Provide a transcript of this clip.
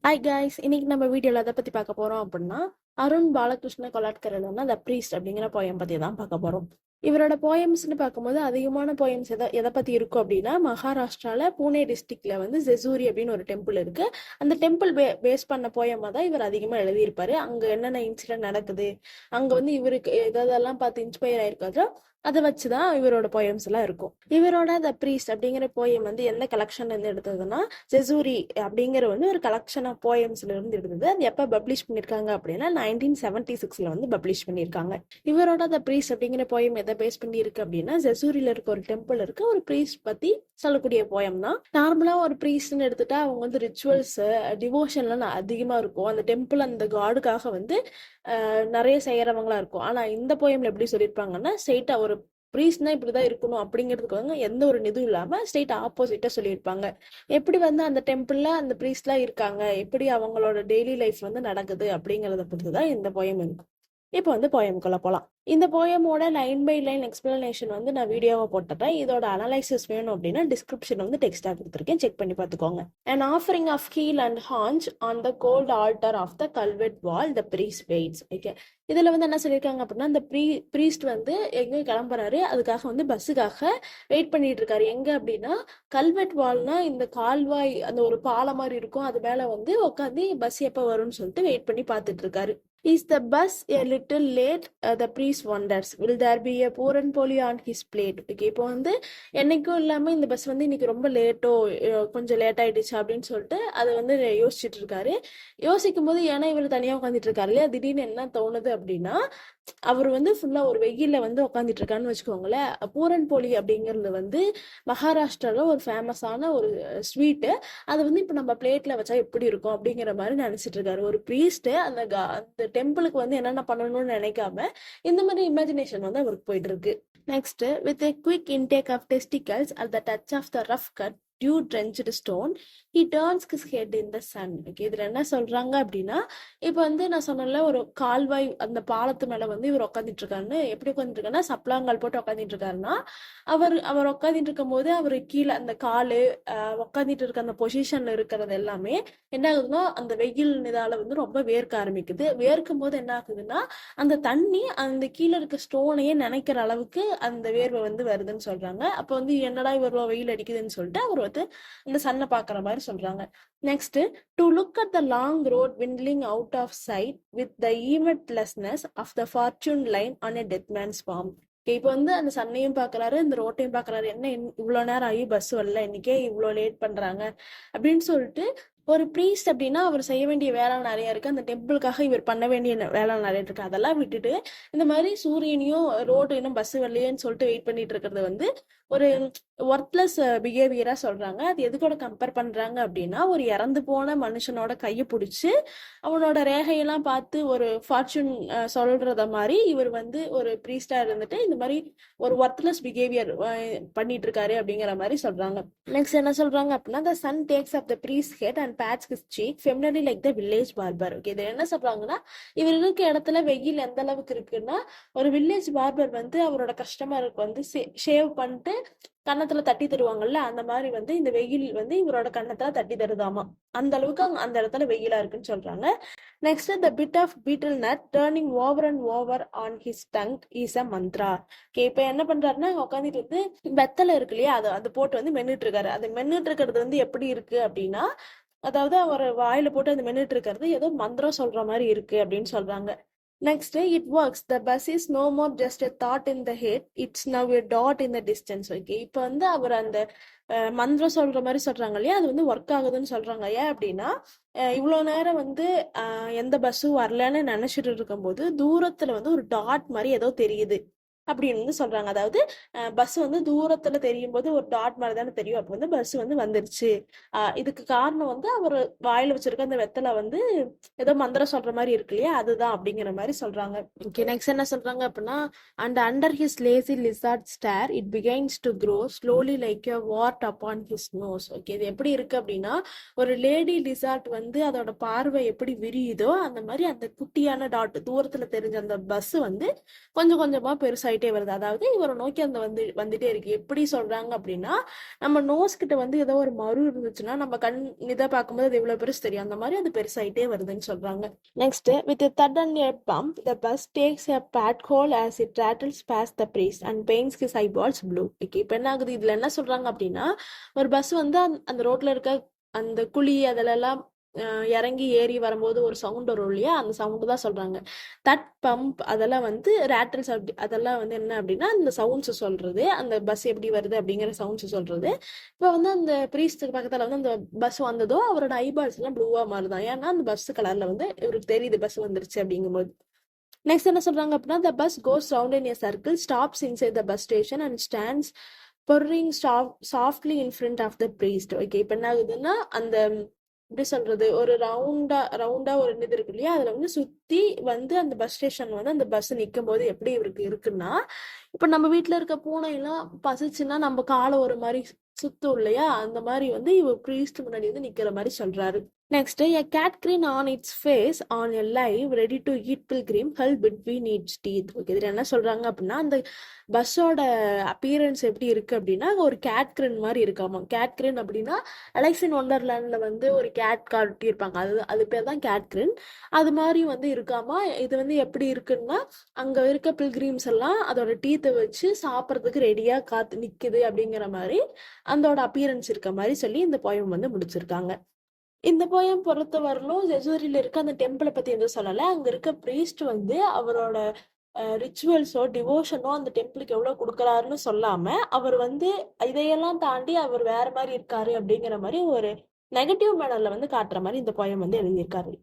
Hi guys, இன்னைக்கு நம்ம வீடியோவில் எதை பற்றி பார்க்க போகிறோம் அப்படின்னா அருண் பாலகிருஷ்ண கொலாட்கர் எழுதின த ப்ரீஸ்ட் அப்படிங்கிற போயம் பற்றி தான் பார்க்க போகிறோம். இவரோட போயம்ஸ்னு பார்க்கும்போது அதிகமான போயம்ஸ் எதை பற்றி இருக்கும் அப்படின்னா, மகாராஷ்டிராவில் பூனே டிஸ்ட்ரிக்ட்ல வந்து ஜெசூரி அப்படின்னு ஒரு டெம்பிள் இருக்கு. அந்த டெம்பிள் பேஸ் பண்ண போயமாக தான் இவர் அதிகமாக எழுதியிருப்பாரு. அங்கே என்னென்ன இன்சிடென்ட் நடக்குது, அங்கே வந்து இவருக்கு எதெல்லாம் பார்த்து இன்ஸ்பயர் ஆயிருக்காரோ அதை வச்சுதான் இவரோட போயம்ஸ் எல்லாம் இருக்கும். இவரோட த ப்ரீஸ்ட் அப்படிங்கிற போயம் வந்து எந்த கலெக்ஷன்ல இருந்து எடுத்ததுன்னா, ஜெசூரி அப்படிங்கிற வந்து ஒரு கலெக்ஷன் ஆஃப் போயம்ஸ்ல இருந்து எடுத்தது. அது எப்ப பப்ளிஷ் பண்ணிருக்காங்க அப்படின்னா 1976 வந்து பப்ளிஷ் பண்ணிருக்காங்க. இவரோட த ப்ரீஸ்ட் அப்படிங்கிற போயம் எதை பேஸ் பண்ணி இருக்கு அப்படின்னா, ஜெசூரில இருக்க ஒரு டெம்பிள் இருக்கு, ஒரு ப்ரீஸ்ட் பத்தி சொல்லக்கூடிய போயம் தான். நார்மலா ஒரு ப்ரீஸ்ட்னு எடுத்துட்டா அவங்க வந்து ரிச்சுவல்ஸ் டிவோஷன்லாம் அதிகமா இருக்கும். அந்த டெம்பிள் அந்த காடுக்காக வந்து நிறைய செய்யறவங்களா இருக்கும். ஆனா இந்த போயம்ல எப்படி சொல்லியிருப்பாங்கன்னா, ஸ்ட்ரெயிட்டா ஒரு ப்ரீஸ்ட்னா இப்படிதான் இருக்கணும் அப்படிங்கிறதுக்கு வந்து எந்த ஒரு இதுவும் இல்லாம ஸ்ட்ரெயிட் ஆப்போசிட்டா சொல்லியிருப்பாங்க. எப்படி வந்து அந்த டெம்பிள்ல அந்த ப்ரீஸ்ட்லாம் இருக்காங்க, எப்படி அவங்களோட டெய்லி லைஃப் வந்து நடக்குது அப்படிங்கறத பொறுத்துதான் இந்த போயம் இருக்கும். இப்போ வந்து போயம்குள்ள போலாம். இந்த போயமோட லைன் பை லைன் எக்ஸ்பிளனேஷன் வந்து நான் வீடியோவை போட்டுறேன். இதோட அனலைசிஸ் வேணும் அப்படின்னா டிஸ்கிரிப்ஷன் வந்து டெக்ஸ்டா கொடுத்துருக்கேன், செக் பண்ணி பார்த்துக்கோங்க. An offering of keel and haunch on the cold altar of the culvert wall the priest waits. Okay, இதுல வந்து என்ன சொல்லியிருக்காங்க அப்படின்னா, இந்த ப்ரீஸ்ட் வந்து எங்க கிளம்புறாரு, அதுக்காக வந்து பஸ்ஸுக்காக வெயிட் பண்ணிட்டு இருக்காரு. எங்க அப்படின்னா, கல்வெட் வால்னா இந்த கால்வாய், அந்த ஒரு பாலம் மாதிரி இருக்கும், அது மேல வந்து உட்காந்து பஸ் எப்ப வரும்னு சொல்லிட்டு வெயிட் பண்ணி பார்த்துட்டு இருக்காரு. Is the bus a little late? The priest wonders. Will there be a puran poli on his plate? Okay, இப்போ வந்து என்னைக்கும் இல்லாம இந்த பஸ் வந்து இன்னைக்கு ரொம்ப லேட்டோ, கொஞ்சம் லேட் ஆயிடுச்சு அப்படின்னு சொல்லிட்டு அதை வந்து யோசிச்சுட்டு இருக்காரு. யோசிக்கும் போது ஏன்னா இவர் தனியா உட்காந்துட்டு இருக்காரு இல்லையா, திடீர்னு என்ன தோணுது அப்படின்னா, அவர் வந்து ஃபுல்லா ஒரு வெயில வந்து உட்காந்துட்டு இருக்கான்னு வச்சுக்கோங்களேன். பூரன் போலி அப்படிங்கிறது வந்து மகாராஷ்டிரால ஒரு ஃபேமஸான ஒரு ஸ்வீட்டு. அது வந்து இப்ப நம்ம பிளேட்ல வச்சா எப்படி இருக்கும் அப்படிங்கிற மாதிரி நினைச்சிட்டு இருக்காரு. ஒரு ப்ரீஸ்ட் அந்த டெம்பிளுக்கு வந்து என்னென்ன பண்ணணும்னு நினைக்காம இந்த மாதிரி இமேஜினேஷன் வந்து அவருக்கு போயிட்டு இருக்கு. Next, with a quick intake of testicles at the touch of the rough cut dew drenched stone he turns his head in the sun. Okay, இதுல என்ன சொல்றாங்க அப்படின்னா, இப்ப வந்து நான் சொன்னல ஒரு கால்வாய் அந்த பாலத்து மேல வந்து இவர் உட்காந்துட்டு இருக்காருன்னு. எப்படி உட்காந்துட்டு இருக்காருன்னா, சப்ளாங்கால் போட்டு உட்காந்துட்டு இருக்காருன்னா, அவர் உட்காந்துட்டு இருக்கும் போது அவரு கீழே அந்த காலு உட்காந்துட்டு இருக்க அந்த பொசிஷன்ல இருக்கிறது எல்லாமே என்ன ஆகுதுன்னா, அந்த வெயில் இதால வந்து ரொம்ப வேர்க்க ஆரம்பிக்குது. வேர்க்கும் போது என்ன ஆகுதுன்னா, அந்த தண்ணி அந்த கீழே இருக்க ஸ்டோனையே நினைக்கிற அளவுக்கு அந்த வேர்வை வந்து வருதுன்னு சொல்றாங்க. அப்ப வந்து என்னடா இவ்வளவு வெயில் அடிக்குதுன்னு சொல்லிட்டு அவர் வந்து இந்த சன்னை பாக்குற மாதிரி சொல்றாங்க. Next, to look at the long road winding out of sight with the eventlessness of the fortune line on a death man's form. இப்போ வந்து அந்த சன்னையும் பாக்குறாரு, இந்த ரோட்டையும் பாக்குறாரு. என்ன இவ்வளவு நேரம் ஆகி பஸ் வரல, இன்னைக்கே இவ்வளவு லேட் பண்றாங்க அப்படின்னு சொல்லிட்டு, ஒரு ப்ரீஸ்ட் அப்படின்னா அவர் செய்ய வேண்டிய வேலை நிறைய இருக்கு. அந்த டெம்பிளுக்காக இவர் பண்ண வேண்டிய வேலை நிறைய இருக்கு. அதெல்லாம் விட்டுட்டு இந்த மாதிரி சூரியனையும் ரோடு இன்னும் பஸ் வரலையேன்னு சொல்லிட்டு வெயிட் பண்ணிட்டு இருக்கிறது வந்து ஒரு ஒர்த்லெஸ் பிஹேவியரா சொல்றாங்க. அது எதுக்கூட கம்பேர் பண்றாங்க அப்படின்னா, ஒரு இறந்து போன மனுஷனோட கையை பிடிச்சி அவனோட ரேகையெல்லாம் பார்த்து ஒரு ஃபார்ச்சூன் சொல்றத மாதிரி இவர் வந்து ஒரு ப்ரீஸ்டா இருந்துட்டு இந்த மாதிரி ஒரு ஒர்த்லெஸ் பிஹேவியர் பண்ணிட்டு இருக்காரு அப்படிங்கிற மாதிரி சொல்றாங்க. நெக்ஸ்ட் என்ன சொல்றாங்க அப்படின்னா, the sun takes up the priest's head and pats his cheek familiarly like the village barber. Okay, இது என்ன சொல்றாங்கன்னா, இவர் இருக்க இடத்துல வெயில் எந்த அளவுக்கு இருக்குன்னா, ஒரு வில்லேஜ் பார்பர் வந்து அவரோட கஸ்டமருக்கு வந்து ஷேவ் பண்ணிட்டு கன்னத்துல தட்டி தருவாங்கல்ல, அந்த மாதிரி வந்து இந்த வெயில் வந்து இவரோட கன்னத்துல தட்டி தருதாமா. அந்த அளவுக்கு அந்த இடத்துல வெயிலா இருக்குன்னு சொல்றாங்க. Next, the bit of beetle nut turning over and over on his tongue is a mantra. Okay, இப்ப என்ன பண்றாருன்னா, உட்காந்துட்டு வந்து வெத்தலை இருக்கு இல்லையா, அது போட்டு வந்து மென்னுட்டு இருக்காரு. அது மென்னுட்டு இருக்கிறது வந்து எப்படி இருக்கு அப்படின்னா, அதாவது அவர் வாயில போட்டு அந்த மென்னுட்டு இருக்கிறது ஏதோ மந்திரம் சொல்ற மாதிரி இருக்கு அப்படின்னு சொல்றாங்க. Next, it works. The bus is no more just a thought in the head. It's now a dot in the distance. Okay, இப்போ வந்து அவர் அந்த மந்திரம் சொல்ற மாதிரி சொல்றாங்க இல்லையா, அது வந்து ஒர்க் ஆகுதுன்னு சொல்றாங்க. ஏன் அப்படின்னா, இவ்வளவு நேரம் வந்து எந்த பஸ்ஸும் வரலன்னு நினைச்சிட்டு இருக்கும் போது தூரத்துல வந்து ஒரு டாட் மாதிரி ஏதோ தெரியுது அப்படின்னு வந்து சொல்றாங்க. அதாவது பஸ் வந்து தூரத்துல தெரியும் போது ஒரு டாட் மாதிரி தானே தெரியும். அப்ப வந்து பஸ் வந்து வந்துருச்சு. இதுக்கு காரணம் வந்து அவர் வாயில வச்சிருக்க அந்த வெத்தலை வந்து ஏதோ மந்திரம் சொல்ற மாதிரி இருக்கு இல்லையா, அதுதான் அப்படிங்கிற மாதிரி சொல்றாங்க. ஓகே, நெக்ஸ்ட் என்ன சொல்றாங்க அப்படின்னா, and under his lazy lizard stare it begins to grow slowly like a wart upon his nose. Okay, இது எப்படி இருக்கு அப்படின்னா, ஒரு லேடி லிசார்ட் வந்து அதோட பார்வை எப்படி விரியுதோ அந்த மாதிரி அந்த குட்டியான டாட் தூரத்துல தெரிஞ்ச அந்த பஸ் வந்து கொஞ்சம் கொஞ்சமா பெருசாயிட்டு பெருசாயிட்டே வருது. அதாவது இவரை நோக்கி அந்த வந்துட்டே இருக்கு. எப்படி சொல்றாங்க அப்படின்னா, நம்ம நோஸ் கிட்ட வந்து ஏதோ ஒரு மரு இருந்துச்சுன்னா நம்ம கண் இதை பார்க்கும்போது அது எவ்வளவு பெருசு தெரியும். அந்த மாதிரி அது பெருசாயிட்டே வருதுன்னு சொல்றாங்க. Next, with thud and a pump, the bus takes a pathole as it rattles past the priest and paints his eyeballs blue. Okay, இப்போ என்ன ஆகுது, இதுல என்ன சொல்றாங்க அப்படின்னா, ஒரு பஸ் வந்து அந்த ரோட்ல இருக்க அந்த குழி அதிலெல்லாம் இறங்கி ஏறி வரும்போது ஒரு சவுண்ட் வரும் இல்லையா, அந்த சவுண்டு தான் சொல்றாங்க. தட் பம்ப் அதெல்லாம் வந்து ரேட்டல்ஸ், அப்படி அதெல்லாம் வந்து என்ன அப்படின்னா அந்த சவுண்ட்ஸ் சொல்றது, அந்த பஸ் எப்படி வருது அப்படிங்கிற சவுண்ட்ஸ் சொல்றது. இப்போ வந்து அந்த பிரீஸ்டுக்கு பக்கத்துல வந்து அந்த பஸ் வந்ததோ அவரோட ஐபால்ஸ் எல்லாம் ப்ளூவா மாறுதான். ஏன்னா அந்த பஸ் கலர்ல வந்து இவருக்கு தெரியுது பஸ் வந்துருச்சு அப்படிங்கும்போது. நெக்ஸ்ட் என்ன சொல்றாங்க அப்படின்னா, the bus goes round in a circle, stops inside the bus station and stands purring softly in front of the priest. Okay, இப்போ என்ன ஆகுதுன்னா, அந்த எப்படி சொல்றது, ஒரு ரவுண்டா ஒரு இது இருக்கு இல்லையா, அதுல வந்து சுத்தி வந்து அந்த பஸ் ஸ்டேஷன் வந்து அந்த பஸ் நிக்கும் போது எப்படி இவருக்கு இருக்குன்னா, இப்ப நம்ம வீட்டுல இருக்க பூனை எல்லாம் பசிச்சுன்னா நம்ம காலை ஒரு மாதிரி சுத்தும் இல்லையா, அந்த மாதிரி வந்து இவர் பிரீஸ்ட் முன்னாடி வந்து நிக்கிற மாதிரி சொல்றாரு. Next, a cat grin on its face on a live ready to eat pilgrim held between its teeth. Okay, இதுல என்ன சொல்றாங்க அப்படின்னா, அந்த பஸ்ஸோட அப்பியரன்ஸ் எப்படி இருக்கு அப்படின்னா ஒரு கேட் கிரின் மாதிரி இருக்காமா. கேட் கிரின் அப்படின்னா அலெக்ஸ் இன் ஒண்டர்லேண்ட்ல வந்து ஒரு கேட் காட்டியிருப்பாங்க, அது பேர் தான் கேட் கிரின். அது மாதிரி வந்து இருக்காமா. இது வந்து எப்படி இருக்குன்னா, அங்க இருக்க பில்கிரிம்ஸ் எல்லாம் அதோட டீத்தை வச்சு சாப்பிட்றதுக்கு ரெடியா காத்து நிக்குது அப்படிங்கிற மாதிரி அதோட அப்பியரன்ஸ் இருக்க மாதிரி சொல்லி இந்த போயம் வந்து முடிச்சிருக்காங்க. இந்த போயம் பொறுத்த வரலும் ஜெசூரில இருக்க அந்த டெம்பிளை பத்தி எதுவும் சொல்லலை. அங்க இருக்க பிரீஸ்ட் வந்து அவரோட ரிச்சுவல்ஸோ டிவோஷனோ அந்த டெம்பிளுக்கு எவ்வளவு கொடுக்குறாருன்னு சொல்லாம, அவர் வந்து இதையெல்லாம் தாண்டி அவர் வேற மாதிரி இருக்காரு அப்படிங்கிற மாதிரி ஒரு நெகட்டிவ் மேனர்ல வந்து காட்டுற மாதிரி இந்த போயம் வந்து எழுதியிருக்காரு.